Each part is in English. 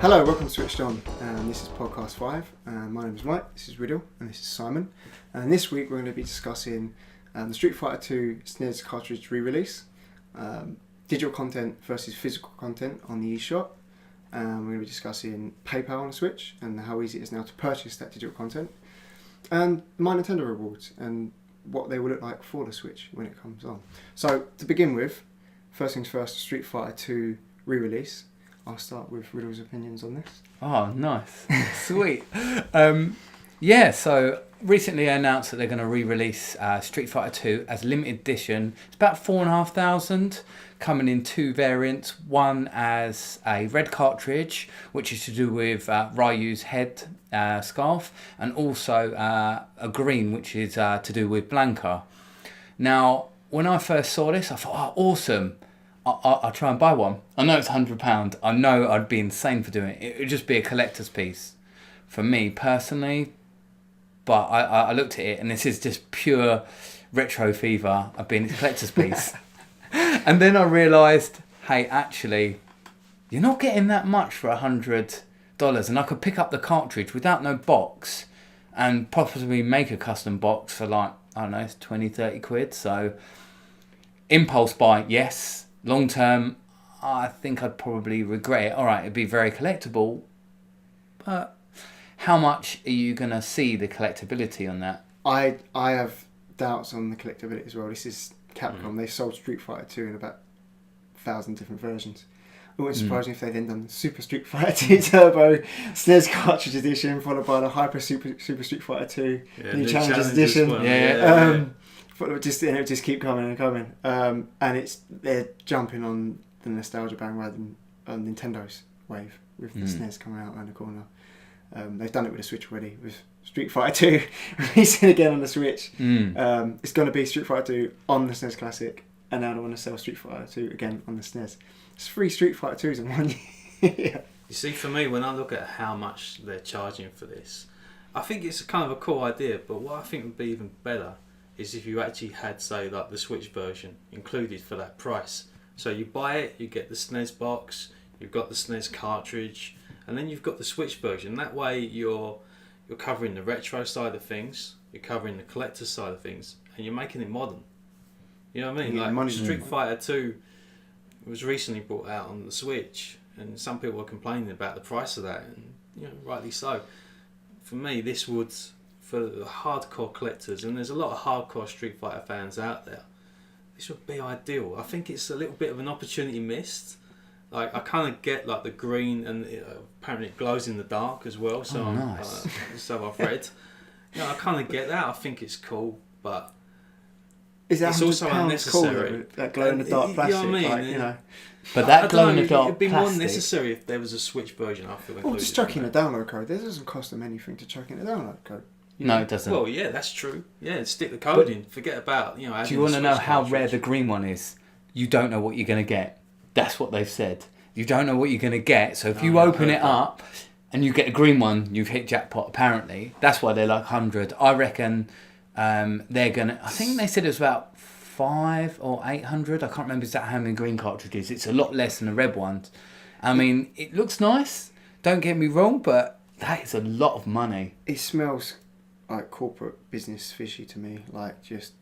Hello, welcome to Switched On. This is podcast 5. My name is Mike, this is Riddle, and this is Simon. And this week we're going to be discussing the Street Fighter 2 SNES cartridge re-release, digital content versus physical content on the eShop. We're going to be discussing PayPal on the Switch and how easy it is now to purchase that digital content, and My Nintendo rewards and what they will look like for the Switch when it comes on. So to begin with, first things first, Street Fighter 2 re-release. I'll start with Riddle's opinions on this. Oh, nice. Sweet. So recently I announced that they're going to re-release Street Fighter 2 as limited edition. It's about 4,500, coming in two variants. One as a red cartridge, which is to do with Ryu's head scarf, and also a green, which is to do with Blanca. Now, when I first saw this, I thought, oh, awesome. I'll try and buy one. I know it's £100. I know I'd be insane for doing it. It would just be a collector's piece for me personally. But I looked at it and this is just pure retro fever of being a collector's piece. And then I realised, hey, actually, you're not getting that much for $100. And I could pick up the cartridge without no box and possibly make a custom box for like, I don't know, it's 20, 30 quid. So impulse buy, yes. Long term, I think I'd probably regret it. All right, it'd be very collectible, but how much are you going to see the collectability on that? I have doubts on the collectability as well. This is Capcom. They sold Street Fighter 2 in about 1,000 different versions. It wouldn't surprise me if they then done Super Street Fighter 2 Turbo SNES cartridge edition, followed by the Hyper Super Street Fighter 2 New Challengers edition. It would just keep coming and coming, and they're jumping on the nostalgia bandwagon on Nintendo's wave with the SNES coming out around the corner. They've done it with the Switch already with Street Fighter 2 releasing again on the Switch. It's going to be Street Fighter 2 on the SNES Classic, and now they want to sell Street Fighter 2 again on the SNES. It's 3 Street Fighter 2s in 1 year. You see, for me, when I look at how much they're charging for this, I think it's kind of a cool idea, but what I think would be even better is if you actually had, say, like the Switch version included for that price. So you buy it, you get the SNES box, you've got the SNES cartridge, and then you've got the Switch version. That way you're covering the retro side of things, you're covering the collector side of things, and you're making it modern. You know what I mean? Like Street Fighter 2 was recently brought out on the Switch, and some people were complaining about the price of that, and rightly so. For me, this would, for the hardcore collectors, and there's a lot of hardcore Street Fighter fans out there, this would be ideal. I think it's a little bit of an opportunity missed. Like, I kind of get like the green, and apparently it glows in the dark as well. So nice. So I've read. I kind of get that. I think it's cool, but it's also unnecessary. Cool, that glow in the dark plastic. You know what I mean? But that glow in the dark it'd be plastic, more necessary if there was a Switch version. I feel. Well, just chuck in a download code. This doesn't cost them anything to chuck in a download code. No, it doesn't. Well, yeah, that's true. Yeah, stick the code in. Forget about, do you want to know how rare the green one is? You don't know what you're going to get. That's what they've said. You don't know what you're going to get. So if you open it up and you get a green one, you've hit jackpot, apparently. That's why they're like 100. I reckon they're going to... I think they said it was about 500 or 800. I can't remember exactly how many green cartridges. It's a lot less than the red ones. I mean, it looks nice. Don't get me wrong, but that is a lot of money. It smells like corporate business fishy to me. Like, just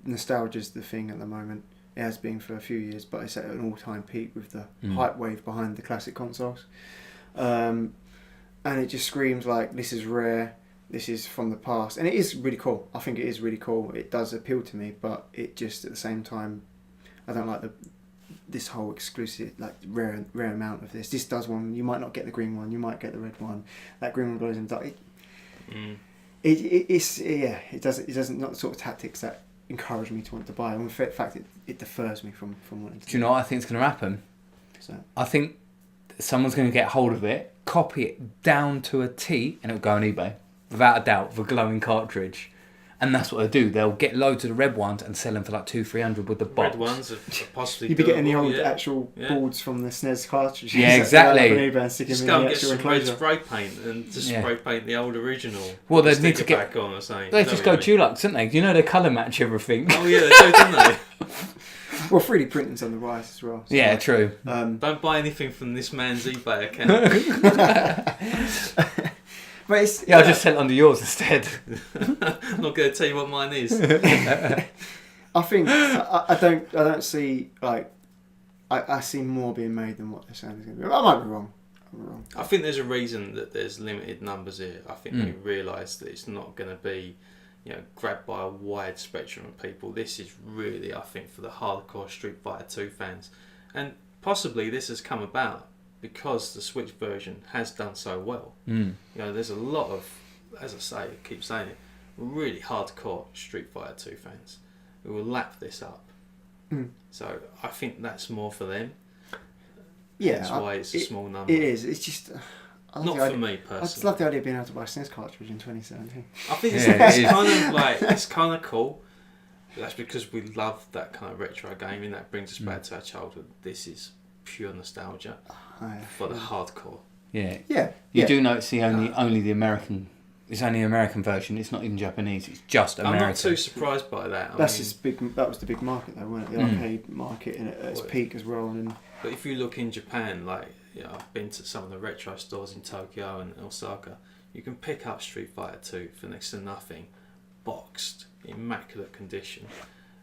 nostalgia's the thing at the moment. It has been for a few years, but it's at an all-time peak with the hype wave behind the classic consoles. And it just screams like, this is rare, this is from the past. And it is really cool. I think it is really cool. It does appeal to me, but it just, at the same time, I don't like this whole exclusive, like, rare amount of this. This does one, you might not get the green one, you might get the red one. That green one glows in the dark. It doesn't not the sort of tactics that encourage me to want to buy. In fact, it defers me from wanting to. Do you know what I think is going to happen? So I think someone's going to get hold of it, copy it down to a T, and it'll go on eBay without a doubt, the glowing cartridge. And that's what they do. They'll get loads of the red ones and sell them for like 200-300 with the box. Red ones are possibly. You'd be getting the old actual boards from the SNES cartridges. Yeah, exactly. Just go and get some red spray paint and just spray paint the old original. Well, they'd need to get back on or something. They just go Dulux, don't they? You know they colour match everything. Oh yeah, they do, don't they? Well, 3D printing's on the rise as well. So, Yeah, true. Don't buy anything from this man's eBay account. But it's, Yeah, I'll just sell it under yours instead. I'm not going to tell you what mine is. I think I don't see like I see more being made than what they're saying is going to be. I might be wrong. I think there's a reason that there's limited numbers here. I think they realise that it's not going to be, grabbed by a wide spectrum of people. This is really, I think, for the hardcore Street Fighter 2 fans, and possibly this has come about because the Switch version has done so well. There's a lot of, as I say, I keep saying it, really hardcore Street Fighter 2 fans who will lap this up. So I think that's more for them. Yeah, that's why it's a small number. It is. It's just not for me personally. I just love the idea of being able to buy a SNES cartridge in 2017. I think it's kind of cool. That's because we love that kind of retro gaming that brings us back to our childhood. This is pure nostalgia for the hardcore. Yeah. Yeah. You do notice only the American. It's only an American version. It's not even Japanese. It's just American. I'm not too surprised by that. That was the big market though, wasn't it? The arcade market at its peak as well. But if you look in Japan, I've been to some of the retro stores in Tokyo and Osaka. You can pick up Street Fighter 2 for next to nothing, boxed, immaculate condition.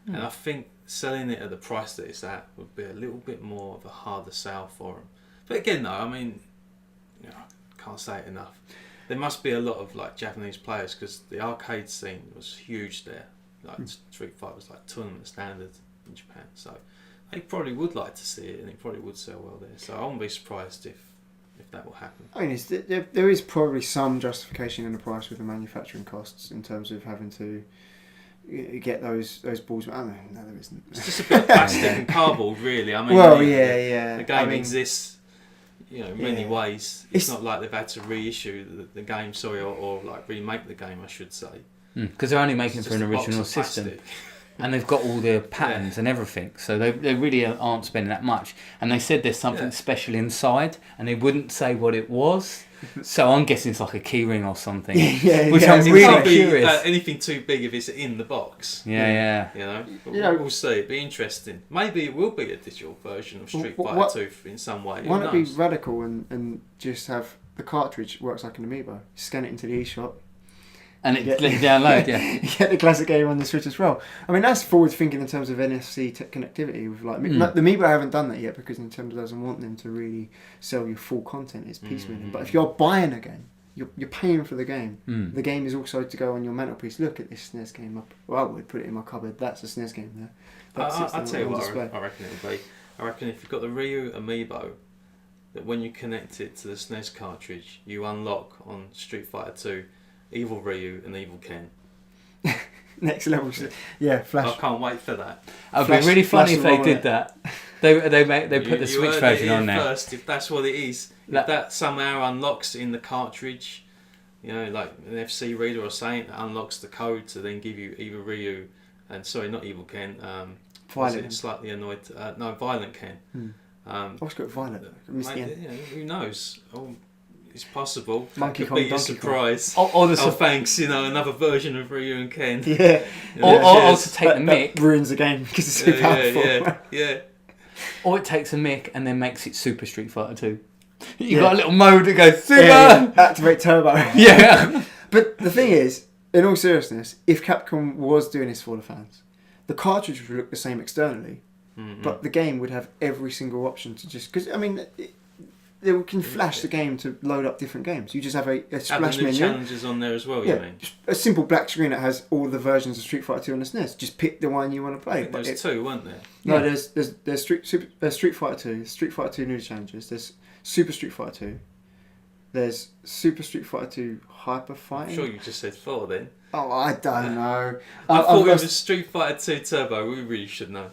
And I think selling it at the price that it's at would be a little bit more of a harder sell for them. But again, though, I can't say it enough. There must be a lot of Japanese players because the arcade scene was huge there. Street Fighter was tournament standard in Japan, so they probably would like to see it, and it probably would sell well there. So I wouldn't be surprised if that will happen. I mean, there is probably some justification in the price with the manufacturing costs in terms of having to get those balls. I mean, no, there isn't. It's just a bit of plastic and cardboard, really. I mean, yeah. The game exists. In many ways, it's not like they've had to reissue the game, or remake the game, I should say. Because they're only making it for an original system, and they've got all the patterns and everything, so they really aren't spending that much. And they said there's something special inside, and they wouldn't say what it was. So I'm guessing it's like a key ring or something. Which I'm really curious. Anything too big if it's in the box. Yeah. We'll see. It'd be interesting. Maybe it will be a digital version of Street Fighter 2 in some way. Why not be radical and just have the cartridge works like an amiibo? Scan it into the eShop. And it download, You get the classic game on the Switch as well. I mean, that's forward thinking in terms of NFC connectivity. With the Amiibo haven't done that yet because Nintendo doesn't want them to really sell you full content. It's piecemealing. But if you're buying a game, you're paying for the game. The game is also to go on your mantelpiece. Look at this SNES game up. Well, I would put it in my cupboard. That's a SNES game there. I'll tell you what I reckon it'll be. I reckon if you've got the Ryu Amiibo, that when you connect it to the SNES cartridge, you unlock on Street Fighter 2 Evil Ryu and Evil Ken. Next level, yeah. Flash. I can't wait for that. It'd be really funny if they did that. They put the Switch version on there first. If that's what it is, if that somehow unlocks in the cartridge, like an FC reader or something, that unlocks the code to then give you Evil Ryu and not Evil Ken. Violent. Slightly annoyed. Violent Ken. I've got Violent. Who knows? It's possible. Monkey Kong, be a surprise. Thanks, another version of Ryu and Ken. Or to take the mic. That ruins the game because it's too powerful. Yeah. Or it takes a mic and then makes it Super Street Fighter 2. You got a little mode that goes Super. Activate turbo. Yeah. But the thing is, in all seriousness, if Capcom was doing this for the fans, the cartridge would look the same externally, but the game would have every single option to just they can flash the game to load up different games. You just have a splash menu. Challenges on there as well. You mean? Just a simple black screen that has all the versions of Street Fighter 2 on the SNES. Just pick the one you want to play. There's two, weren't there? No, there's Street Fighter 2, Street Fighter 2 New Challenges. There's Super Street Fighter 2. There's Super Street Fighter 2 Hyper Fighting. I'm sure you just said 4 then. Oh, I don't know. I thought it was Street Fighter 2 Turbo. We really should know.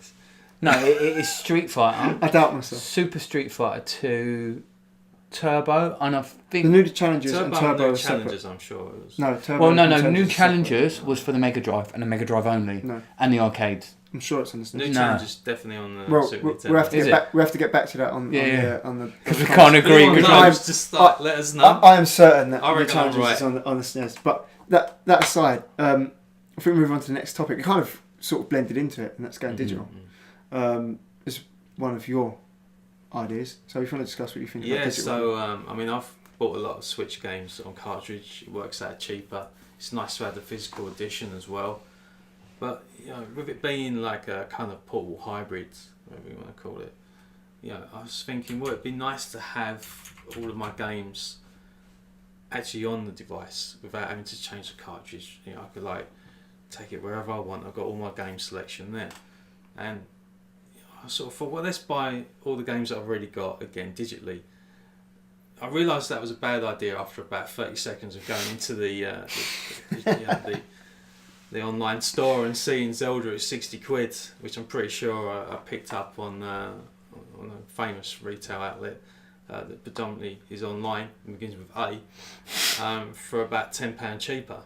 No, it is Street Fighter. I doubt myself. Super Street Fighter 2 Turbo, and I think the New Challenges and Turbo are Challenges, separate. I'm sure it was. No, Turbo. No. New Challenges was for the Mega Drive and the Mega Drive only, and the arcades. I'm sure it's on the SNES. New Challenges definitely on the Super Nintendo. We have to get back to that on the because we can't agree. Let us know. I am certain that New reckon Challenges is on the SNES. But that aside, if we move on to the next topic, it kind of sort of blended into it, and that's going digital. is one of your ideas. So if you want to discuss what you think about digital. So I mean, I've bought a lot of Switch games on cartridge. It works out cheaper. It's nice to have the physical edition as well. But with it being like a kind of portable hybrid, whatever you want to call it, I was thinking, well, it'd be nice to have all of my games actually on the device without having to change the cartridge. I could like take it wherever I want. I've got all my game selection there, and I sort of thought, well, let's buy all the games that I've already got again digitally. I realised that was a bad idea after about 30 seconds of going into the online store and seeing Zelda at 60 quid, which I'm pretty sure I picked up on a famous retail outlet that predominantly is online and begins with A, for about £10 cheaper.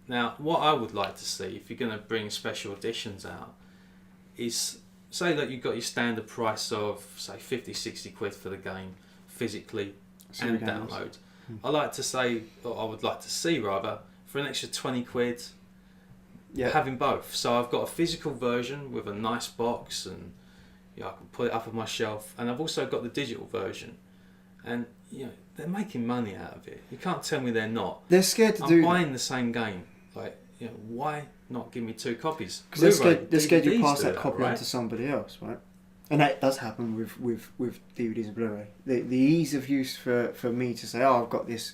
Now, what I would like to see, if you're going to bring special editions out, is say that you've got your standard price of, say, 50, 60 quid for the game physically and download. I like to say, or I would like to see rather, for an extra 20 quid, having both. So I've got a physical version with a nice box and I can put it up on my shelf, and I've also got the digital version, and they're making money out of it. You can't tell me they're not. They're scared to I'm do. buying the same game. Like, why not give me 2 copies? Because they're scared you pass that copy on right? to somebody else, right? And that does happen with DVDs and Blu-ray. The ease of use for me to say, I've got this,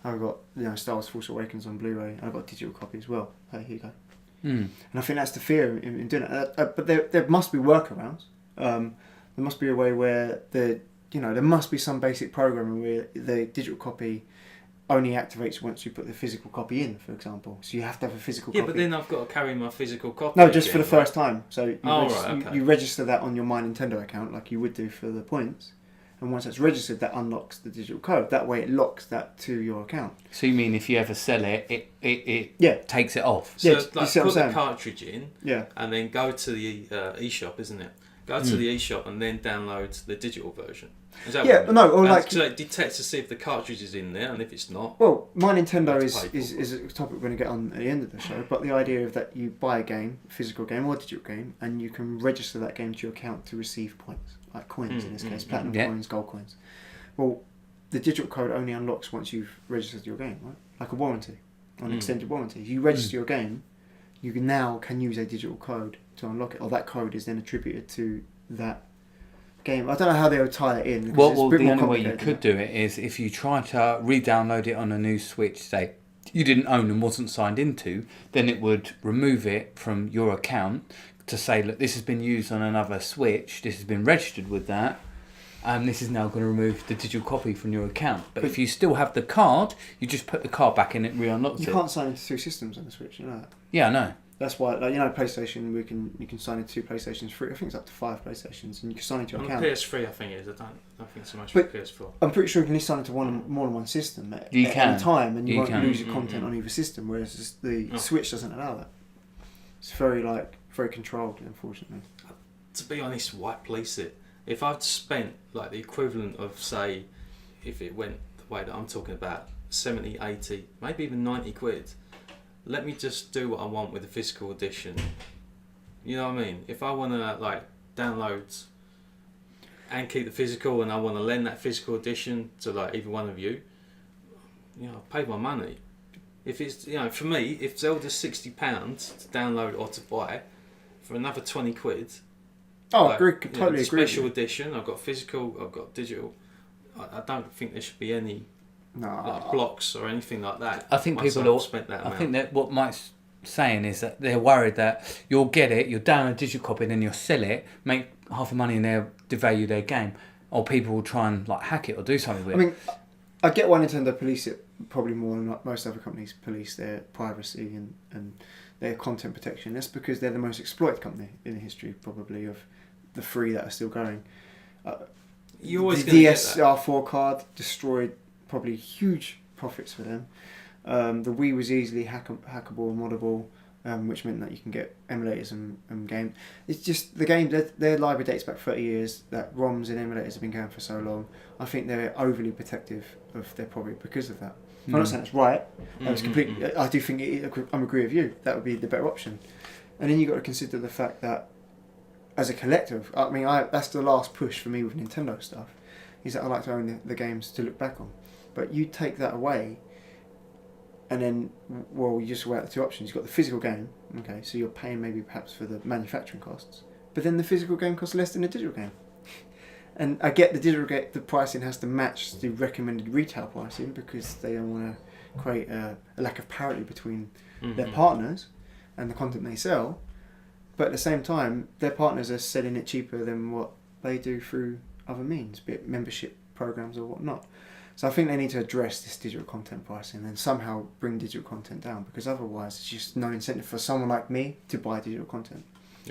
I've got Star Wars Force Awakens on Blu-ray, and I've got a digital copy as well. Hey, here you go. And I think that's the fear in doing it. But there must be workarounds. There must be a way where there must be some basic programming where the digital copy only activates once you put the physical copy in, for example. So you have to have a physical copy. Yeah, but then I've got to carry my physical copy. No, just for the first time. So okay. you register that on your My Nintendo account like you would do for the points. And once that's registered, that unlocks the digital code. That way it locks that to your account. So you mean if you ever sell it, it takes it off? So Yeah, like put the cartridge in, yeah, and then go to the eShop, isn't it? Go to the eShop and then download the digital version. Is that what no, or like so it detects to see if the cartridge is in there, and if it's not. Well, My Nintendo is a topic we're going to get on at the end of the show. But the idea of that you buy a game, a physical game or a digital game, and you can register that game to your account to receive points, like coins in this case, platinum coins, gold coins. Well, the digital code only unlocks once you've registered your game, right? Like a warranty, or an extended warranty. If you register your game, you now can use a digital code to unlock it, or that code is then attributed to that game. I don't know how they would tie it in. Well, the only way you could do it is if you try to re-download it on a new Switch, say you didn't own and wasn't signed into, then it would remove it from your account to say, look, this has been used on another Switch, this has been registered with that, and this is now going to remove the digital copy from your account. But if you still have the card, you just put the card back in, it re-unlocks it. You can't sign into 2 systems on the Switch, you know that? Yeah, I know. That's why, PlayStation, you can sign into 2 PlayStations free. I think it's up to 5 PlayStations, and you can sign into your account. PS3, I think it is. I don't think so much for PS4. I'm pretty sure you can sign into more than one system at any time, and you won't lose your content on either system. Whereas the Switch doesn't allow that. It's very controlled, unfortunately. To be honest, why police it? If I'd spent like the equivalent of, say, if it went the way that I'm talking about, 70, 80, maybe even 90 quid. Let me just do what I want with the physical edition. You know what I mean? If I want to like download and keep the physical, and I want to lend that physical edition to like either one of you, I've paid my money. If it's for me, if Zelda's £60 to download or to buy, for another 20 quid. Oh, I agree. Totally agree. Special edition. I've got physical. I've got digital. I don't think there should be any. Blocks or anything like that. I think people all spent that amount. I think that what Mike's saying is that they're worried that you'll get it, you'll download a digital copy, and then you'll sell it, make half the money, and they'll devalue their game, or people will try and like hack it or do something with it. I mean, I get why Nintendo police it probably more than most other companies police their privacy and their content protection. That's because they're the most exploited company in the history, probably, of the 3 that are still going. You always the DSR4 card destroyed probably huge profits for them. The Wii was easily hackable and moddable, which meant that you can get emulators and games. It's just the game, their library dates back 30 years, that ROMs and emulators have been going for so long. I think they're overly protective of their property because of that. I'm not saying it's right. It's completely. I do think I'm agree with you. That would be the better option. And then you've got to consider the fact that as a collector, I mean, that's the last push for me with Nintendo stuff, is that I like to own the games to look back on. But you take that away, and then, well, you just weigh out the two options. You've got the physical game, okay, so you're paying maybe perhaps for the manufacturing costs, but then the physical game costs less than the digital game. And I get the digital game, the pricing has to match the recommended retail pricing because they don't want to create a lack of parity between their partners and the content they sell. But at the same time, their partners are selling it cheaper than what they do through other means, be it membership programs or whatnot. So I think they need to address this digital content pricing and somehow bring digital content down, because otherwise it's just no incentive for someone like me to buy digital content,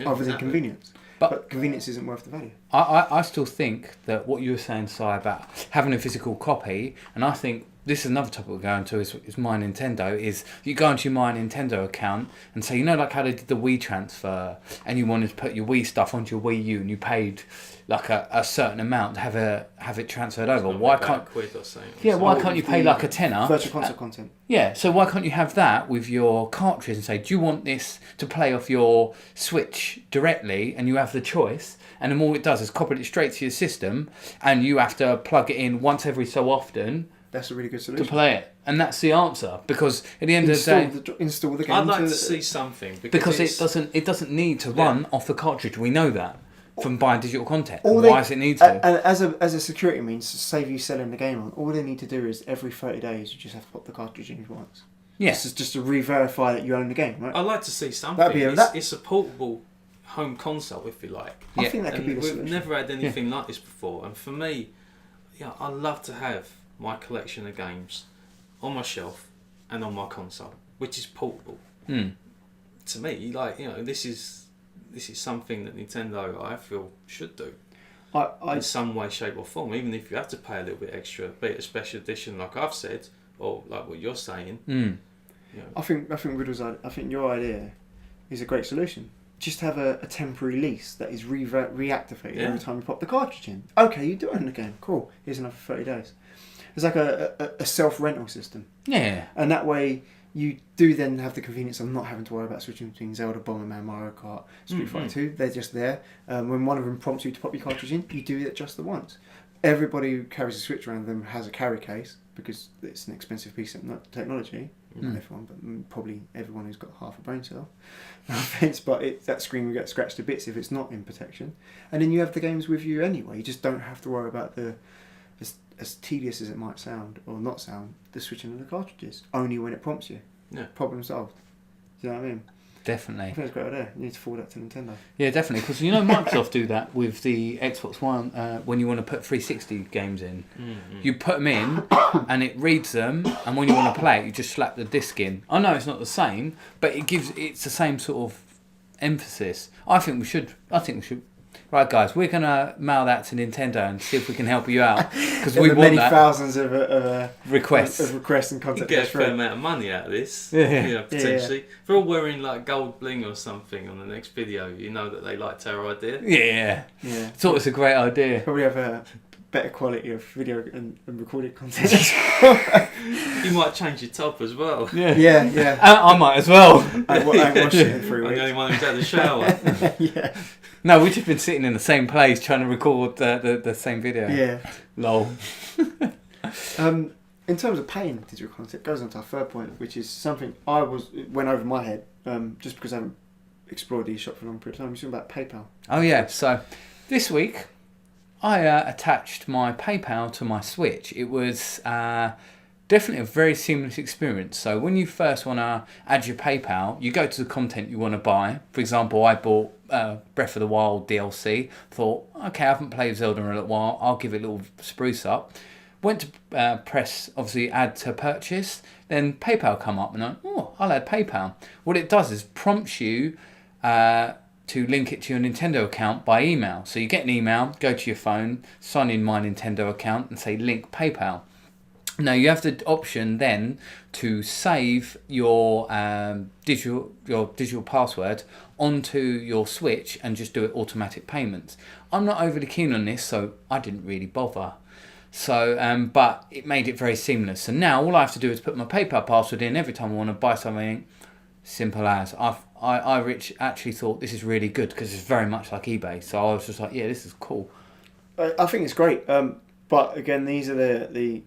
other than convenience. But convenience isn't worth the value. I still think that what you were saying, Si, about having a physical copy, and I think this is another topic we're going to, is My Nintendo, is you go into your My Nintendo account and say, you know, like how they did the Wii transfer, and you wanted to put your Wii stuff onto your Wii U, and you paid like a certain amount to have it transferred over. Why can't quid or something? Yeah, why can't you pay like a tenner? Virtual console content. Yeah, so why can't you have that with your cartridge and say, do you want this to play off your Switch directly, and you have the choice, and then all it does is copy it straight to your system, and you have to plug it in once every so often. That's a really good solution. To play it. And that's the answer. Because at the end of the day... Install the game. I'd like to see something. Because it doesn't need to run off the cartridge. We know that from buying digital content. Why does it need to? And as a security means, to save you selling the game on, all they need to do is every 30 days you just have to pop the cartridge in once. Yeah. This is just to re-verify that you own the game, right? I'd like to see something. It's a portable home console, if you like. I think that could be the solution. We've never had anything like this before. And for me, I love to have my collection of games on my shelf and on my console, which is portable. To me, this is something that Nintendo, I feel, should do in some way, shape or form, even if you have to pay a little bit extra, be it a special edition like I've said, or like what you're saying. I think your idea is a great solution. Just have a temporary lease that is reactivated every time you pop the cartridge in. Okay, you do own the game. Cool. Here's another 30 days. It's like a self-rental system. Yeah. And that way you do then have the convenience of not having to worry about switching between Zelda, Bomberman, Mario Kart, Street Fighter 2. They're just there. When one of them prompts you to pop your cartridge in, you do it just the once. Everybody who carries a Switch around them has a carry case because it's an expensive piece of technology. Not everyone, but probably everyone who's got half a brain cell. No offense, but that screen will get scratched to bits if it's not in protection. And then you have the games with you anyway. You just don't have to worry about as tedious as it might sound or not sound, the switching of the cartridges. Only when it prompts you. Yeah. Problem solved. Do you know what I mean? Definitely. I think it's a great idea. You need to forward that to Nintendo. Yeah, definitely. Because Microsoft do that with the Xbox One when you want to put 360 games in. You put them in and it reads them, and when you want to play it, you just slap the disc in. I know it's not the same, but it's the same sort of emphasis. I think we should. Right, guys, we're going to mail that to Nintendo and see if we can help you out. Because we want many that. thousands of requests. Of requests and content. You get a fair amount of money out of this. Potentially. If they're all wearing like gold bling or something on the next video, you know that they liked our idea. Yeah. Thought it was a great idea. Probably have a better quality of video and recorded content. You might change your top as well. Yeah. I might as well. I watched it in 3 weeks. I'm the only one who's had a shower. Yeah. No, we've just been sitting in the same place trying to record the same video. Yeah. Lol. In terms of paying digital content, it goes on to our third point, which is something went over my head just because I haven't explored the eShop for a long period of time. You're talking about PayPal. Oh yeah, so this week I attached my PayPal to my Switch. It was definitely a very seamless experience. So when you first want to add your PayPal, you go to the content you want to buy. For example, I bought Breath of the Wild DLC. Thought, okay, I haven't played Zelda in a little while. I'll give it a little spruce up. Went to press, obviously, add to purchase. Then PayPal come up and I'll add PayPal. What it does is prompts you to link it to your Nintendo account by email. So you get an email, go to your phone, sign in my Nintendo account and say link PayPal. Now you have the option then to save your digital password onto your Switch and just do it automatic payments. I'm not overly keen on this, so I didn't really bother. So, but it made it very seamless. So now all I have to do is put my PayPal password in every time I want to buy something. Simple as. Actually thought this is really good because it's very much like eBay. So I was just like, yeah, this is cool. I think it's great. But again, these are the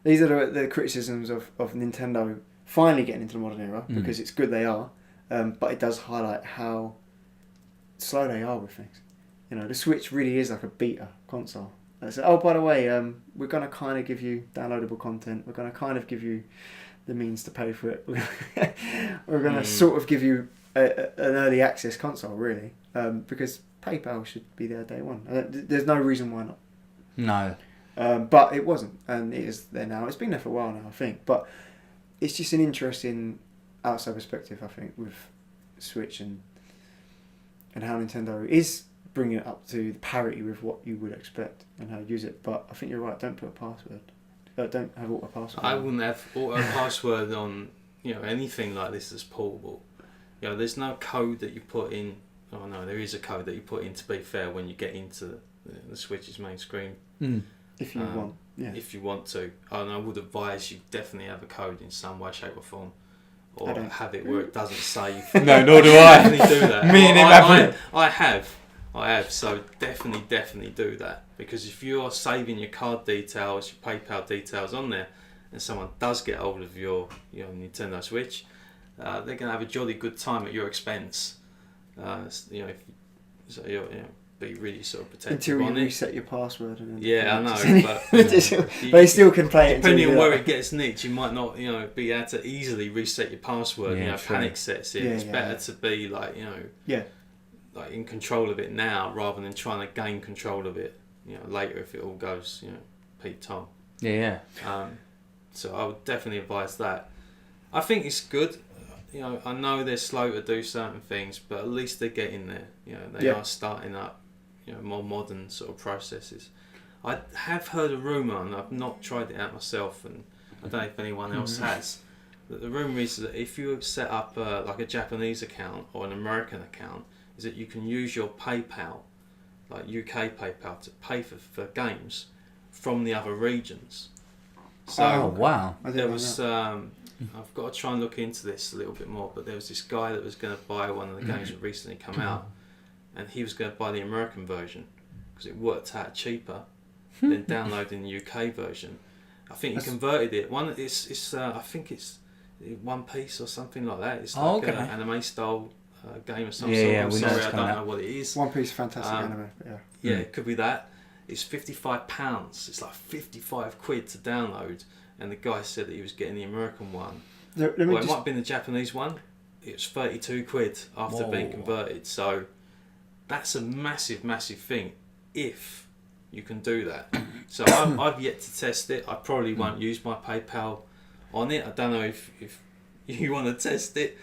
these are the criticisms of Nintendo finally getting into the modern era, because it's good they are, but it does highlight how slow they are with things. You know, the Switch really is like a beta console. So, oh, by the way, we're going to kind of give you downloadable content. We're going to kind of give you the means to pay for it. We're going to sort of give you an early access console, really, because PayPal should be there day one. There's no reason why not. No. But it wasn't, and it is there now. It's been there for a while now, I think. But it's just an interesting outside perspective, I think, with Switch and how Nintendo is bringing it up to parity with what you would expect and how to use it. But I think you're right. Don't put a password. Don't have auto password. I wouldn't have auto password on anything like this that's portable. There's no code that you put in. Oh no, there is a code that you put in. To be fair, when you get into the Switch's main screen. If you want, yeah. If you want to, and I would advise you definitely have a code in some way, shape, or form, or have it where it doesn't save. No, nor do I. Definitely do that. Me and him I have. So definitely do that, because if you're saving your card details, your PayPal details on there, and someone does get hold of your Nintendo Switch, they're gonna have a jolly good time at your expense. Be really sort of protective until you on reset your password. And I know, but they still can play it. Depending on where it gets nicked, you might not, be able to easily reset your password. True. Panic sets in. It's better to be like, like in control of it now, rather than trying to gain control of it, later if it all goes, Pete Tom. Yeah. So I would definitely advise that. I think it's good. I know they're slow to do certain things, but at least they're getting there. They are starting up, more modern sort of processes. I have heard a rumour, and I've not tried it out myself, and I don't know if anyone else has, that the rumour is that if you set up like a Japanese account or an American account, is that you can use your PayPal, like UK PayPal, to pay for games from the other regions. So wow. There was... I've got to try and look into this a little bit more, but there was this guy that was going to buy one of the games that recently come out, and he was going to buy the American version because it worked out cheaper than downloading the UK version. I think he converted it. I think it's One Piece or something like that. It's like an anime style game or something. I'm sorry, I don't know what it is. One Piece, fantastic anime. But yeah, it could be that. It's £55. It's like 55 quid to download. And the guy said that he was getting the American one. It might have been the Japanese one. It was 32 quid after being converted. So that's a massive thing if you can do that. So I've yet to test it. I probably won't use my PayPal on it. I don't know if you want to test it.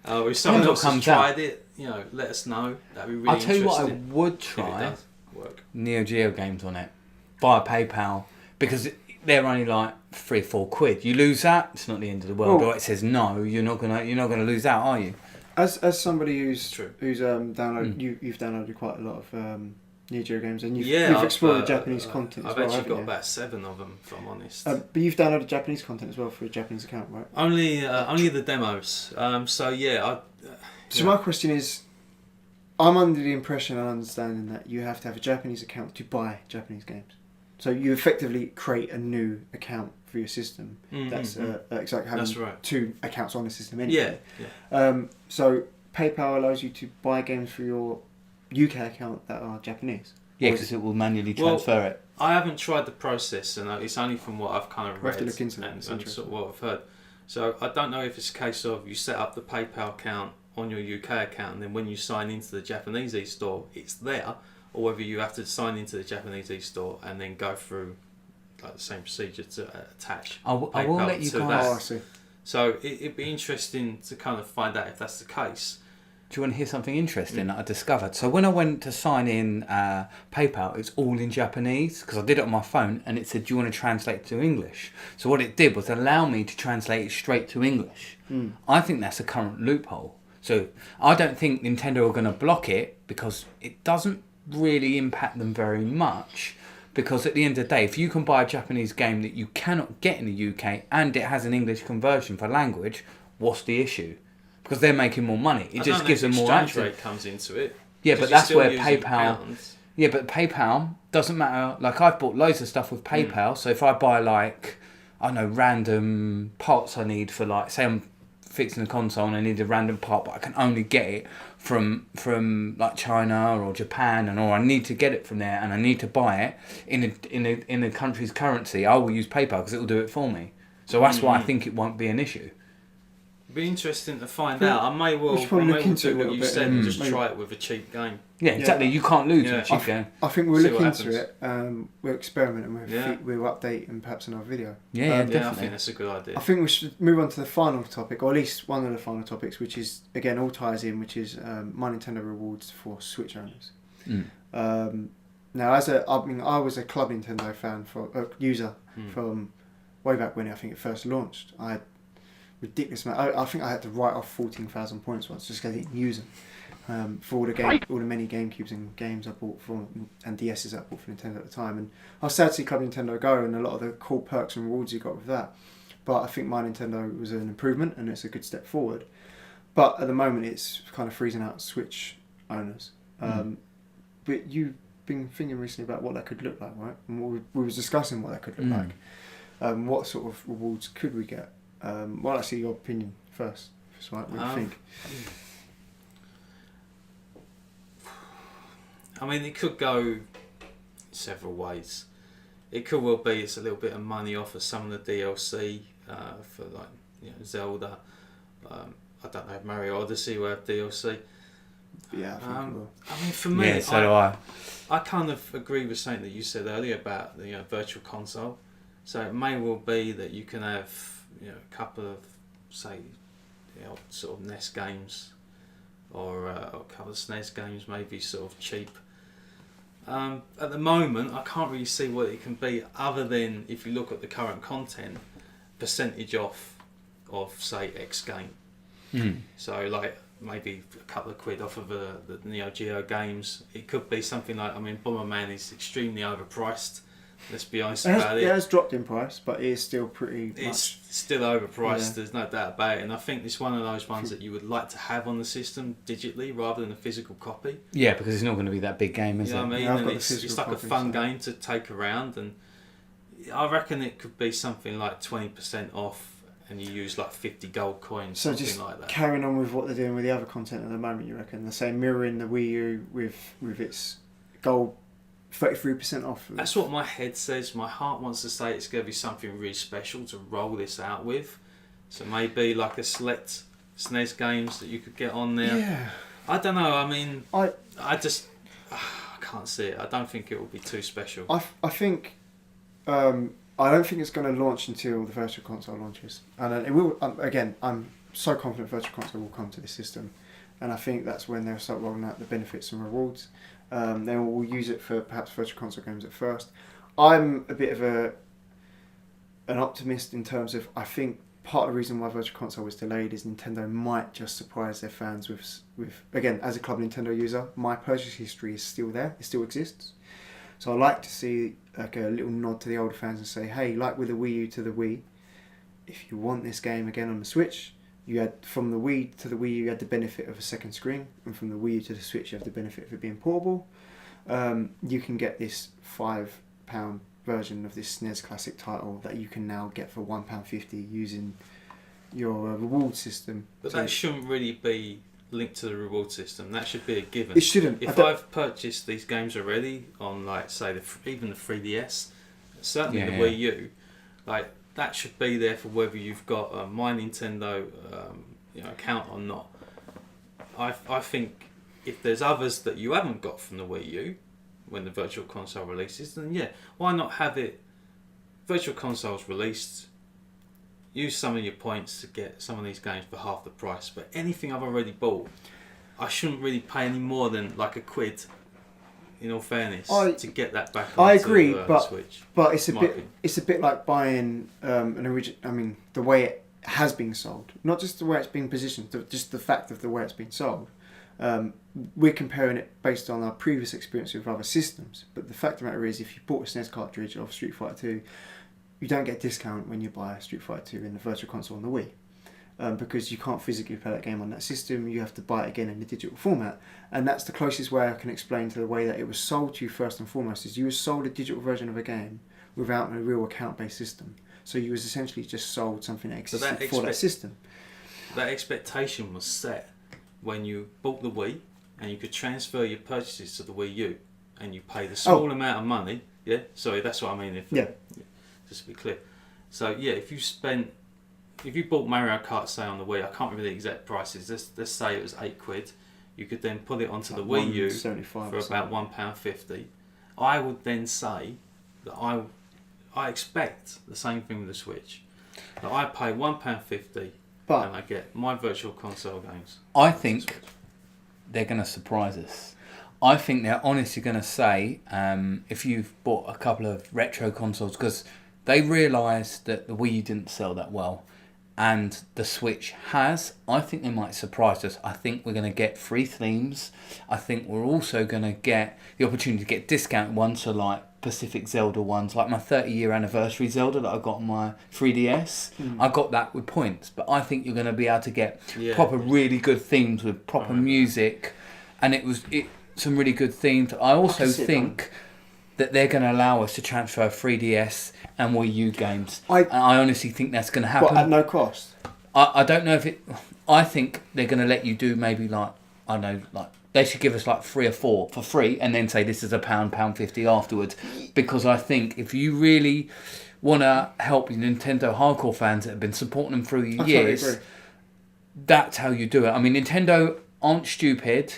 Or if someone else has tried it, let us know. That'd be really interesting. I'll tell you what I would try. If it does work. Neo Geo games on it via PayPal, because they're only like 3 or 4 quid. You lose that, it's not the end of the world. Or it says no, you're not gonna lose out, are you? As somebody who's downloaded, you've downloaded quite a lot of Neo Geo games, and you've explored Japanese content. I've actually got about 7 of them, if I'm honest. But you've downloaded Japanese content as well for a Japanese account, right? Only the demos. So my question is, I'm under the impression and understanding that you have to have a Japanese account to buy Japanese games. So you effectively create a new account for your system. That's exactly having 2 accounts on the system anyway. Yeah. So PayPal allows you to buy games for your UK account that are Japanese. Yeah, because it will manually transfer it. I haven't tried the process, and it's only from what I've kind of read to look into and sort of what I've heard. So I don't know if it's a case of you set up the PayPal account on your UK account, and then when you sign into the Japanese e-store, it's there, or whether you have to sign into the Japanese e-store and then go through like the same procedure to attach PayPal I will let you to guys... that. I see. So it'd be interesting to kind of find out if that's the case. Do you want to hear something interesting that I discovered? So when I went to sign in PayPal, it's all in Japanese, because I did it on my phone, and it said, do you want to translate to English? So what it did was allow me to translate it straight to English. I think that's a current loophole. So I don't think Nintendo are going to block it, because it doesn't really impact them very much, because at the end of the day, if you can buy a Japanese game that you cannot get in the UK and it has an English conversion for language, what's the issue? Because they're making more money. It just gives them more exchange access. rate comes into it. Yeah, but that's where PayPal. Pounds. Yeah, but PayPal doesn't matter. Like, I've bought loads of stuff with PayPal. So if I buy, like, I don't know, random parts I need for, like, say I'm fixing a console and I need a random part, but I can only get it from like China or Japan, or I need to get it from there and I need to buy it in a country's currency, I will use PayPal because it will do it for me. So that's why I think it won't be an issue. Be interesting to find out. I may well look into do what you said and just maybe. try it with a cheap game. Yeah, exactly. You can't lose with a cheap game. I think we'll See look what into it. We'll experiment and we'll update in perhaps another video. Yeah, definitely. I think that's a good idea. I think we should move on to the final topic, or at least one of the final topics, which is, again, all ties in, which is My Nintendo rewards for Switch owners. Now, I was a Club Nintendo fan user from way back when I think it first launched. I had ridiculous amount. I think I had to write off 14,000 points once just because I didn't use them for all the many GameCubes and games I bought and DSs I bought for Nintendo at the time. And I was sad to see Club Nintendo go and a lot of the cool perks and rewards you got with that. But I think My Nintendo was an improvement and it's a good step forward. But at the moment, it's kind of freezing out Switch owners. But you've been thinking recently about what that could look like, right? And we was discussing what that could look like. What sort of rewards could we get? Well, actually, your opinion first. Right? What do you think? I mean, it could go several ways. It could well be it's a little bit of money off of some of the DLC for, like, Zelda. I don't know if Mario Odyssey will have DLC. Yeah, I think it will. I mean, for me, Yeah, so do I. I kind of agree with something that you said earlier about the virtual console. So it may well be that you can have a couple of, say, sort of NES games or a couple of SNES games, maybe sort of cheap. At the moment, I can't really see what it can be other than, if you look at the current content, percentage off of, say, X game. So, like, maybe a couple of quid off of the Neo Geo games. It could be something like, I mean, Bomberman is extremely overpriced. Let's be honest about it. It has dropped in price, but it is still pretty It's still overpriced, Yeah. there's no doubt about it. And I think it's one of those ones that you would like to have on the system digitally rather than a physical copy. Yeah, because it's not going to be that big game, is You know it? what I mean? Yeah, I've And got the it's physical like a copy, fun so- game to take around. And I reckon it could be something like 20% off and you use like 50 gold coins, So something just like that. carrying on with what they're doing with the other content at the moment, you reckon? The same mirroring the Wii U with its gold 33% off. That's what my head says. My heart wants to say it's going to be something really special to roll this out with. So maybe like a select SNES games that you could get on there. Yeah. I don't know. I mean, I can't see it. I don't think it will be too special. I think I don't think it's going to launch until the Virtual Console launches, and it will. Again, I'm so confident Virtual Console will come to this system, and I think that's when they'll start rolling out the benefits and rewards. Then we'll use it for perhaps Virtual Console games at first. I'm a bit of an optimist in terms of I think part of the reason why Virtual Console was delayed is Nintendo might just surprise their fans with again, as a Club Nintendo user, my purchase history is still there, it still exists. So I like to see like a little nod to the older fans and say, hey, like with the Wii U to the Wii, if you want this game again on the Switch, you had from the Wii to the Wii U, you had the benefit of a second screen, and from the Wii U to the Switch, you have the benefit of it being portable. You can get this £5 version of this SNES classic title that you can now get for £1.50 using your reward system. But that shouldn't really be linked to the reward system. That should be a given. It shouldn't. If I've purchased these games already on, like, say, even the 3DS, certainly the Wii U, like, that should be there for whether you've got a My Nintendo account or not. I think if there's others that you haven't got from the Wii U when the Virtual Console releases, then yeah, why not have it? Virtual Console's released. Use some of your points to get some of these games for half the price. But anything I've already bought, I shouldn't really pay any more than like a quid. In all fairness, to get that back. I agree, the Switch. But it's a bit like buying an original. I mean, the way it has been sold, not just the way it's been positioned, just the fact of the way it's been sold. We're comparing it based on our previous experience with other systems. But the fact of the matter is, if you bought a SNES cartridge of Street Fighter 2, you don't get a discount when you buy Street Fighter 2 in the Virtual Console on the Wii. because you can't physically play that game on that system. You have to buy it again in the digital format, and that's the closest way I can explain to the way that it was sold to you first and foremost. Is you were sold a digital version of a game without a real account-based system. So you was essentially just sold something that existed for that system. That expectation was set when you bought the Wii, and you could transfer your purchases to the Wii U, and you pay the small amount of money. Yeah, sorry, that's what I mean. Just to be clear. So yeah, if you bought Mario Kart, say on the Wii, I can't remember the exact prices. Let's say it was £8. You could then put it onto the Wii U for about £1.50. I would then say that I expect the same thing with the Switch. That I pay £1.50 and I get my virtual console games. I think they're going to surprise us. I think they're honestly going to say, if you've bought a couple of retro consoles, because they realised that the Wii didn't sell that well, and the Switch has, I think they might surprise us. I think we're going to get free themes. I think we're also going to get the opportunity to get discounted ones, so like Pacific Zelda ones, like my 30-year anniversary Zelda that I got on my 3DS. I got that with points, but I think you're going to be able to get proper really good themes with proper music, and some really good themes. I also think that they're going to allow us to transfer 3DS and Wii U games. I honestly think that's going to happen. At no cost? I don't know if it... I think they're going to let you do maybe like, I don't know, like they should give us like 3 or 4 for free and then say this is £1.50 afterwards. Because I think if you really want to help the Nintendo hardcore fans that have been supporting them through the years, totally agree. That's how you do it. I mean, Nintendo aren't stupid.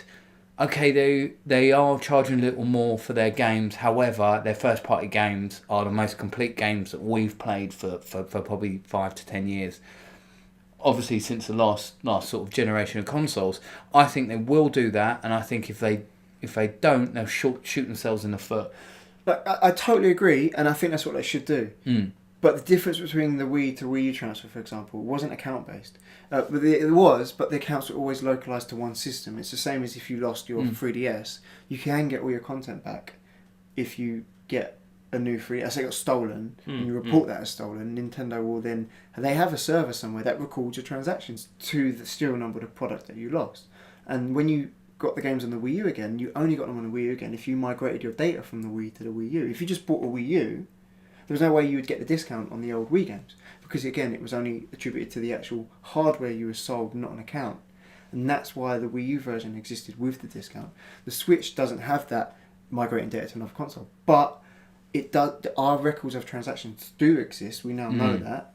Okay, they are charging a little more for their games. However, their first party games are the most complete games that we've played for probably 5 to 10 years. Obviously, since the last sort of generation of consoles, I think they will do that, and I think if they don't, they'll shoot themselves in the foot. But I totally agree, and I think that's what they should do. But the difference between the Wii to Wii U transfer, for example, wasn't account based. It was, but the accounts were always localized to one system. It's the same as if you lost your 3DS, you can get all your content back if you get a new 3DS. It got stolen, and you report that as stolen. Nintendo will then, they have a server somewhere that records your transactions to the serial number of the product that you lost. And when you got the games on the Wii U again, you only got them on the Wii U again if you migrated your data from the Wii to the Wii U. If you just bought a Wii U, there was no way you would get the discount on the old Wii games, because again, it was only attributed to the actual hardware you were sold, not an account. And that's why the Wii U version existed with the discount. The Switch doesn't have that migrating data to another console, but it does. Our records of transactions do exist. We now know that,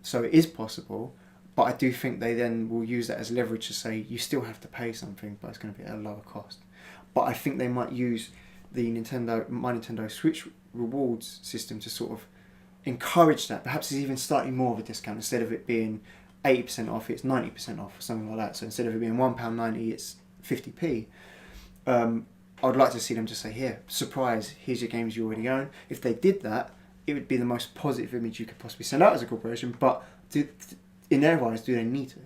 so it is possible. But I do think they then will use that as leverage to say you still have to pay something, but it's going to be at a lower cost. But I think they might use the My Nintendo Switch rewards system to sort of encourage that. Perhaps it's even slightly more of a discount. Instead of it being 80% off, it's 90% off or something like that. So instead of it being £1.90, it's 50p. I would like to see them just say, here, surprise, here's your games you already own. If they did that, it would be the most positive image you could possibly send out as a corporation. But in their eyes, do they need to?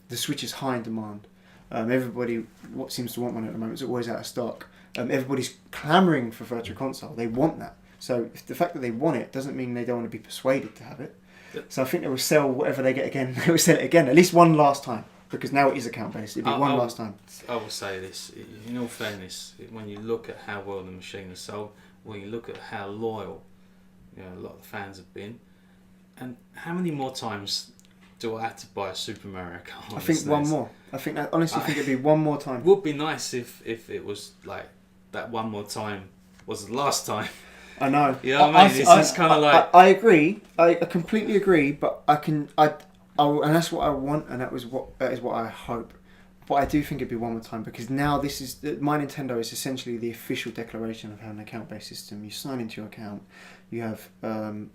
The Switch is high in demand. Everybody seems to want one at the moment. It's always out of stock. Everybody's clamouring for Virtual Console. They want that. So if the fact that they want it doesn't mean they don't want to be persuaded to have it. Yep. So I think they will sell whatever they get again. They will sell it again, at least one last time, because now it is account based. It'll be last time. I will say this, in all fairness, when you look at how well the machine is sold, when you look at how loyal, a lot of the fans have been, and how many more times do I have to buy a Super Mario Kart? I think one more. I honestly think it'd be one more time. It would be nice if it was like that one more time was the last time. I know. You know what I mean? It's kind of like... I agree. I completely agree, but and that's what I want, and that is what I hope. But I do think it'd be one more time, because now My Nintendo is essentially the official declaration of having an account-based system. You sign into your account, you have your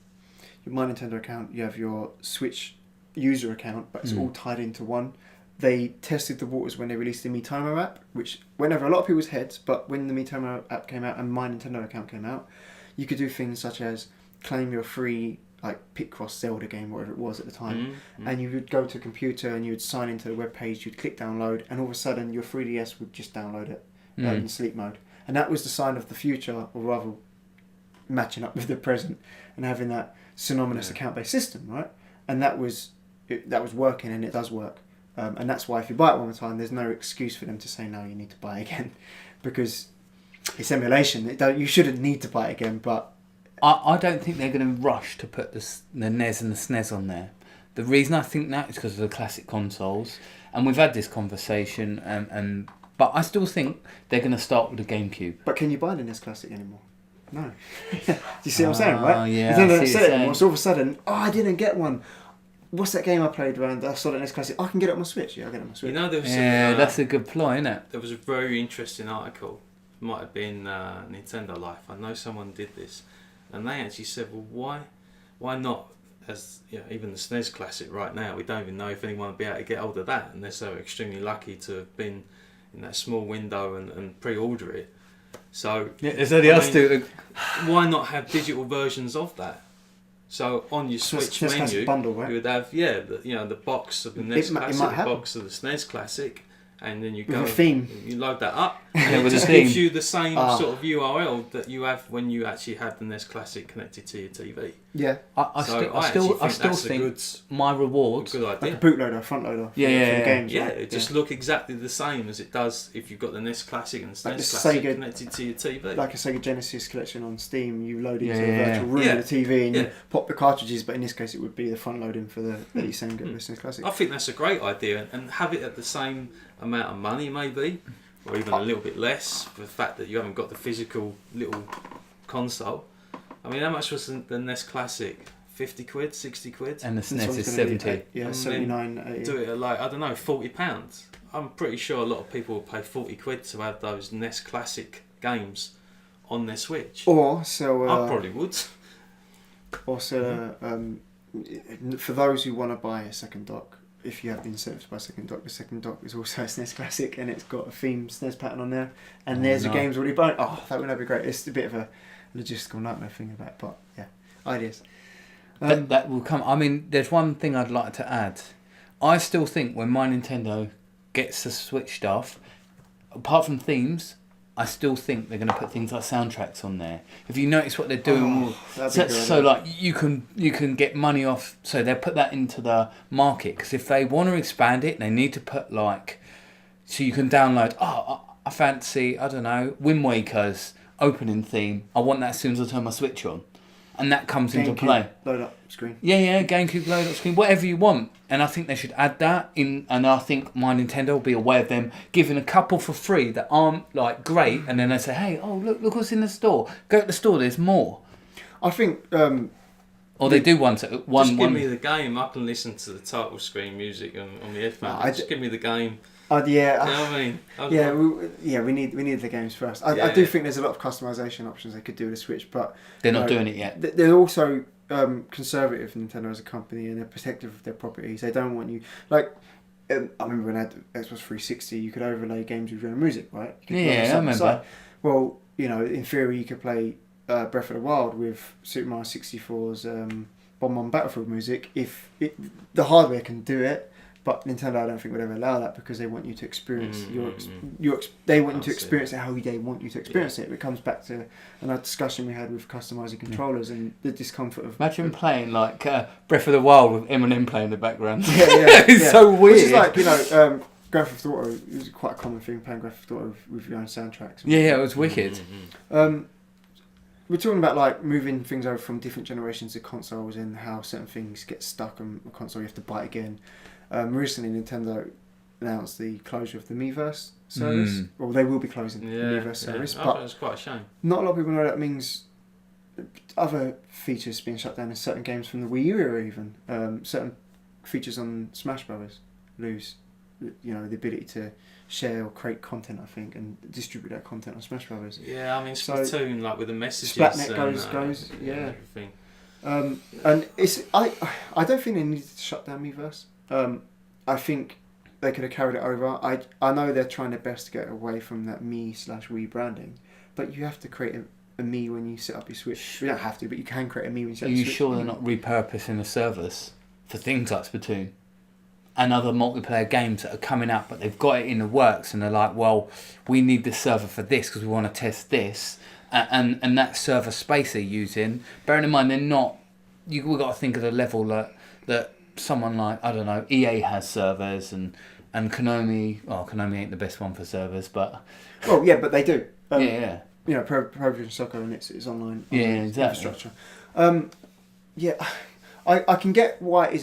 My Nintendo account, you have your Switch user account, but it's all tied into one. They tested the waters when they released the Miitomo app, which went over a lot of people's heads, but when the Miitomo app came out and My Nintendo account came out, you could do things such as claim your free Picross Zelda game, whatever it was at the time, and you would go to a computer and you would sign into the web page, you'd click download, and all of a sudden your 3DS would just download it in sleep mode. And that was the sign of the future, or rather matching up with the present and having that synonymous account-based system, right? And that was that was working, and it does work. And that's why if you buy it one more time, there's no excuse for them to say no, you need to buy it again, because it's emulation. You shouldn't need to buy it again, but I don't think they're going to rush to put the NES and the SNES on there. The reason I think that is because of the classic consoles, and we've had this conversation, but I still think they're going to start with the GameCube. But can you buy the NES Classic anymore? No. Do you see what I'm saying, right? Yeah, you don't sell it anymore. So all of a sudden, I didn't get one. What's that game I played around? I saw the NES Classic. I can get it on my Switch. Yeah, I'll get it on my Switch. You know, there was that's a good ploy, isn't it? There was a very interesting article. It might have been Nintendo Life. I know someone did this, and they actually said, well, why not? As you know, even the SNES Classic right now, we don't even know if anyone will be able to get hold of that unless they were extremely lucky to have been in that small window and pre-order it. So there's only us to. Why not have digital versions of that? So on your Switch menu, bundle, right? you would have the box of the NES Classic, the box of the SNES Classic, and then you go with a theme. You load that up, and it just gives you the same sort of URL that you have when you actually have the NES Classic connected to your TV. Yeah, I still think my rewards, good idea. Like a bootloader, front loader. Games, it just look exactly the same as it does if you've got the NES Classic and the SNES Classic connected to your TV. Like a Sega Genesis collection on Steam, you load it into a virtual room of the TV and you pop the cartridges. But in this case, it would be the front loading for the same SNES Classic. I think that's a great idea, and have it at the same amount of money maybe, or even a little bit less for the fact that you haven't got the physical little console. I mean, how much was the NES Classic? 50 quid, 60 quid? And the SNES is 70. Yeah, 79, 80. Do it at like, I don't know, £40. I'm pretty sure a lot of people will pay 40 quid to have those NES Classic games on their Switch. Or so... I probably would. Also, for those who want to buy a second dock, if you have been set up to buy a second dock, the second dock is also a SNES Classic, and it's got a theme SNES pattern on there, and there's the games already bought. Oh, that would be great. It's a bit of a logistical nightmare thing about it, but yeah, ideas. That will come. I mean, there's one thing I'd like to add. I still think when my Nintendo gets the Switch stuff, apart from themes, I still think they're going to put things like soundtracks on there. If you notice what they're doing, so like you can get money off. So they put that into the market, because if they want to expand it, they need to put like, so you can download. I fancy, I don't know, Wind Waker's opening theme. I want that as soon as I turn my Switch on, and that comes into play. Load up screen. Yeah, GameCube load up screen, whatever you want. And I think they should add that in, and I think my Nintendo will be aware of them giving a couple for free that aren't like great, and then they say, hey, look what's in the store. Go to the store, there's more. I think or they do one. Just give me the game. I can listen to the title screen music on the headphones. Just give me the game. Yeah, you know what I mean? we need the games first. I do think there's a lot of customization options they could do with the Switch, but they're not doing it yet. They're also conservative, Nintendo as a company, and they're protective of their properties. They don't want you like. I remember when I had Xbox 360, you could overlay games with your own music, right? Yeah, I remember. Well, in theory, you could play Breath of the Wild with Super Mario 64's Bomb Battlefield music if the hardware can do it. But Nintendo, I don't think would ever allow that, because they want you to experience they want you to experience it how they want you to experience it. It comes back to another discussion we had with customizing controllers and the discomfort of. Imagine playing like Breath of the Wild with Eminem playing in the background. It's so weird. Which is like Grand Theft Auto is quite a common thing, playing Grand Theft Auto with your own soundtracks. Yeah, it was wicked. We're talking about like moving things over from different generations of consoles and how certain things get stuck on a console. You have to buy it again. Recently, Nintendo announced the closure of the Miiverse service. Well, they will be closing the Miiverse service, but it's quite a shame. Not a lot of people know that means other features being shut down in certain games from the Wii U era, even certain features on Smash Brothers lose, the ability to share or create content, I think, and distribute that content on Smash Brothers. Yeah, I mean Splatoon, like with the messages. Splatnet goes, yeah. Everything. And it's I don't think they needed to shut down Miiverse. I think they could have carried it over. I know they're trying their best to get away from that Me/Wii branding, but you have to create a Me when you set up your Switch. You don't have to, but you can create a Me when you set up your Switch. Are you sure they're not repurposing the servers for things like Splatoon and other multiplayer games that are coming out, but they've got it in the works and they're like, well, we need this server for this because we want to test this, and that server space they're using, bearing in mind they're not, we've got to think of the level that someone like, I don't know, EA has servers and Konami. Well, Konami ain't the best one for servers, but Well, yeah, but they do. yeah. You know, Pro Evolution Soccer and it's online. Yeah, exactly. Infrastructure. Yeah, I can get why it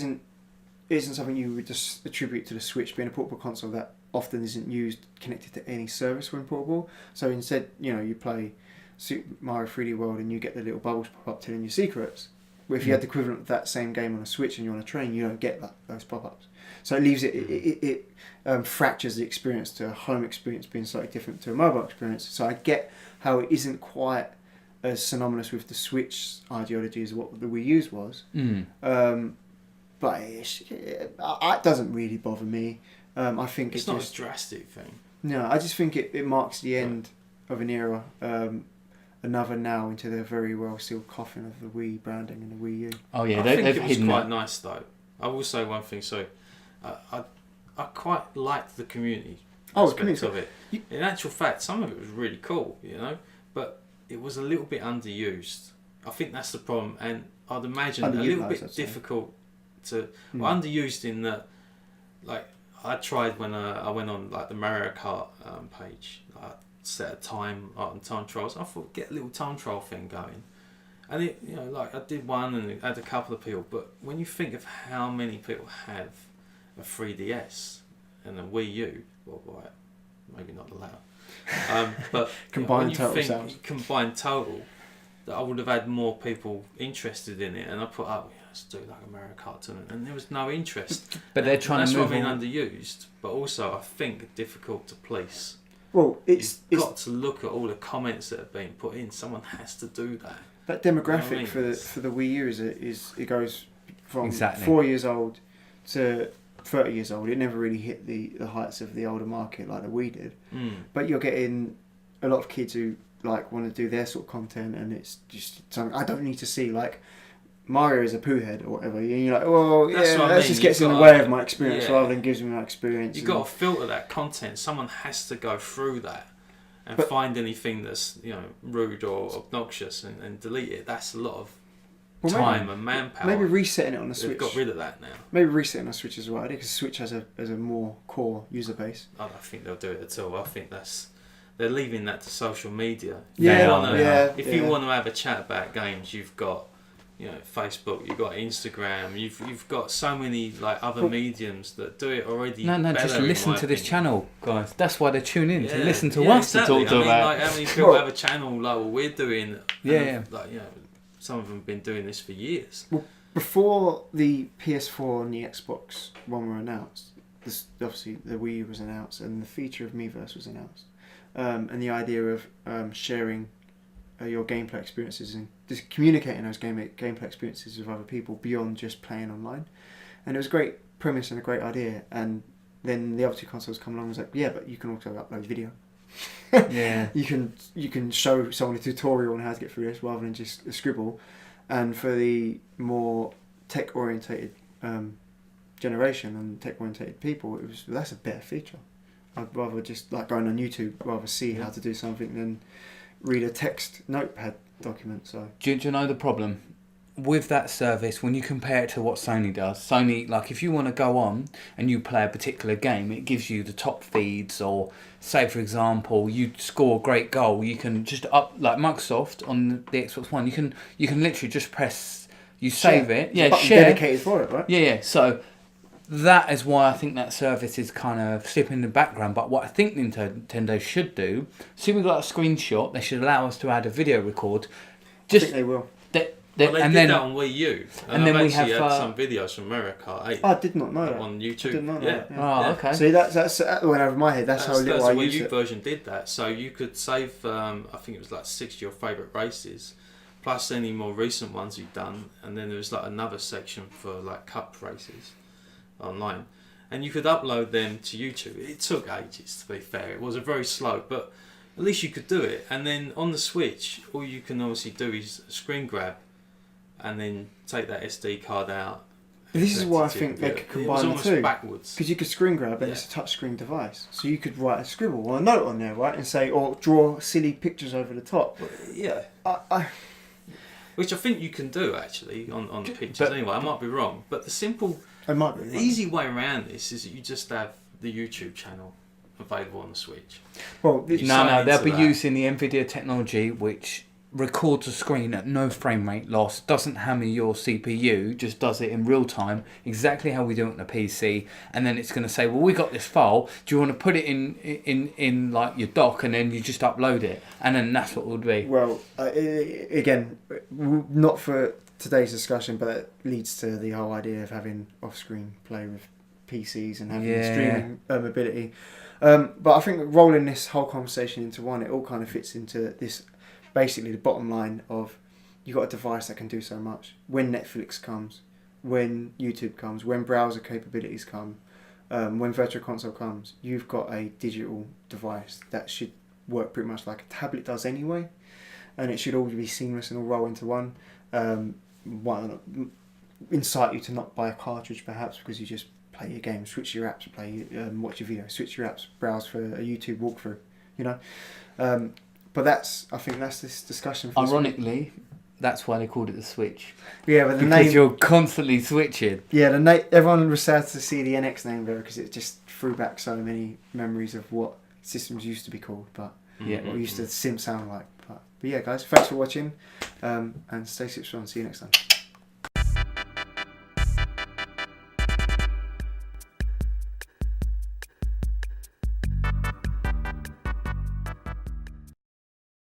isn't something you would just attribute to the Switch being a portable console that often isn't used connected to any service when portable. So instead, you know, you play Super Mario 3D World and you get the little bubbles pop up telling you secrets. Well, if you had the equivalent of that same game on a Switch and you're on a train, you don't get those pop-ups. So it leaves it fractures the experience to a home experience being slightly different to a mobile experience. So I get how it isn't quite as synonymous with the Switch ideology as what the Wii U's was. But it doesn't really bother me. I think it's not a drastic thing. No, I just think it marks the end of an era. Another now into the very well sealed coffin of the Wii branding and the Wii U. Oh yeah, I think they've it was hidden quite it. nice though. I will say one thing. So, I quite liked the community aspect of it. In actual fact, some of it was really cool, you know, but it was a little bit underused. I think that's the problem, and I'd imagine a little bit difficult to underused in that. Like I tried when I went on like the Mario Kart page. I set a time on time trials. I thought get a little time trial thing going, and it, you know, like I did one and it had a couple of people. But when you think of how many people have a 3DS and a Wii U, well, right, maybe not the latter, but combined combined total, that I would have had more people interested in it. And I put up, let's do like a Mario Kart tournament, and there was no interest. But they're trying to move That's what I mean, underused, but also I think difficult to police. Well, you've got to look at all the comments that are being put in. Someone has to do that. That demographic for the Wii U is it goes from 4 years old to 30 years old. It never really hit the heights of the older market like the Wii did. But you're getting a lot of kids who like want to do their sort of content, and it's just something I don't need to see. Like Mario is a poo head or whatever. You're like, well, that just gets in the way of my experience rather than gives me my experience. You've got to filter that content. Someone has to go through that and find anything that's, you know, rude or obnoxious and delete it. That's a lot of time and manpower. Maybe resetting it on the Switch. They've got rid of that now. Maybe resetting on the Switch as well. I think the Switch has a more core user base. I don't think they'll do it at all. I think they're leaving that to social media. If you want to have a chat about games, you've got, you know, Facebook, you've got Instagram, you've got so many like other mediums that do it already. No, just listen to this channel, guys. That's why they tune in to listen to us exactly. to talk about. Like how many people have a channel like what we're doing? Like, you know, some of them have been doing this for years. Well, before the PS4 and the Xbox One were announced, obviously the Wii U was announced and the feature of Miiverse was announced, and the idea of sharing your gameplay experiences and just communicating those gameplay experiences with other people beyond just playing online. And it was a great premise and a great idea. And then the other two consoles come along and was like, yeah, but you can also upload video. You can show someone a tutorial on how to get through this rather than just a scribble. And for the more tech orientated generation and tech orientated people, that's a better feature. I'd rather just like going on YouTube, rather see how to do something than read a text notepad document. So do you know the problem with that service when you compare it to what Sony does? Sony, like if you want to go on and you play a particular game, it gives you the top feeds, or say for example you score a great goal, you can just like Microsoft on the Xbox One, you can literally just press, you save it, share, dedicated for it, right? So that is why I think that service is kind of slipping in the background. But what I think Nintendo should do, see, we've got a screenshot, they should allow us to add a video record. I think they will. They did that on Wii U. And then we have had some videos from Mario Kart 8. I did not know that. On YouTube. I did not know that. Oh, okay. See, that's went over my head. That's how little I used it. The Wii U version did that. So you could save, I think it was like 6 of your favourite races, plus any more recent ones you've done. And then there was like another section for like cup races online, and you could upload them to YouTube. It took ages, to be fair. It was very slow, but at least you could do it. And then on the Switch, all you can obviously do is screen grab and then take that SD card out. This is why I think they could combine the two. Backwards. Because you could screen grab and it's a touchscreen device. So you could write a scribble or a note on there, right? And say, or draw silly pictures over the top. Yeah. Which I think you can do actually on the pictures anyway. I might be wrong. But the simple It might be. The easy way around this is that you just have the YouTube channel available on the Switch. Well, They'll be using the NVIDIA technology, which records a screen at no frame rate loss, doesn't hammer your CPU, just does it in real time, exactly how we do it on a PC, and then it's going to say, well, we got this file, do you want to put it in like your dock, and then you just upload it, and then that's what it would be. Well, again, not for today's discussion, but it leads to the whole idea of having off-screen play with PCs and having streaming ability. But I think rolling this whole conversation into one, it all kind of fits into this. Basically, the bottom line of you got a device that can do so much. When Netflix comes, when YouTube comes, when browser capabilities come, when Virtual Console comes, you've got a digital device that should work pretty much like a tablet does anyway, and it should all be seamless and all roll into one. Incite you to not buy a cartridge, perhaps, because you just play your game, switch your apps, watch your video, switch your apps, browse for a YouTube walkthrough. But I think that's this discussion. For Ironically, that's why they called it the Switch. Yeah, but because you're constantly switching. Yeah, everyone was sad to see the NX name there because it just threw back so many memories of what systems used to be called, but what used to sound like. But yeah, guys, thanks for watching, and stay strong. See you next time.